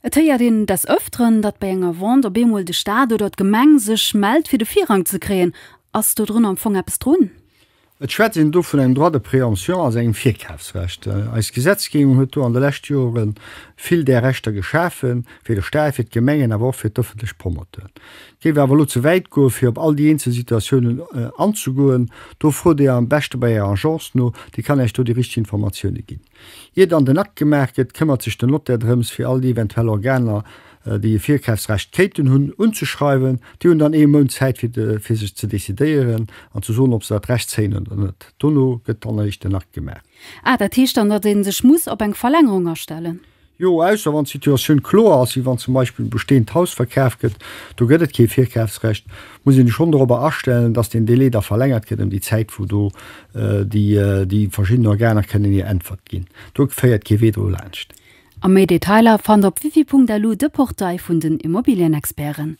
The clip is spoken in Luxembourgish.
Et ja den das öfteren, dat bei enger Wand op Bemol de Staat oder dat Gemeng sech meldt fir de Vierrang zu kreen, ass du drun am Fong bis droen. Et schwsinn do vun eng droit de Präemption as eng Vierkäfsrecht. Als Gesetzgebung huet an de Lächtjoren vill der Rechter geschaffen, fir de Staat fir Gemengen awer fir d'ëffentlech promoten. Gewe awer lo zu weit go fir op all die eenze Situationen anzugoen, do fro de am beste bei Agenz no, die kann echt do die richtige Informationune ginn. Jeder an den Nack gemerket, kümmert sich den Not der Drms fir all die eventuelle Organer, die Vierkäfsrecht Käten hunn unzuschreiben, die hun dann e Zeit fir sich zu desideieren an zu so ob se dat recht zennen net. Donno gëtt an ich den Nacht gemerk. Der Teestand den sech muss op eng Verlängerung erstellen. Jo aus wann Situation klo as wann zum Beispiel bestehend Haus verkäft, du gëtt ke Vierkäfsrecht, muss ich schon darüber erstellen, dass den Delay da verlängert geht die Zeit wo du die verschiedene Organe kennen die Antwort gin. Du feiert GW lcht. Am Mediteiler fand op wievi.lu de Portei vun den Immobilienexperten.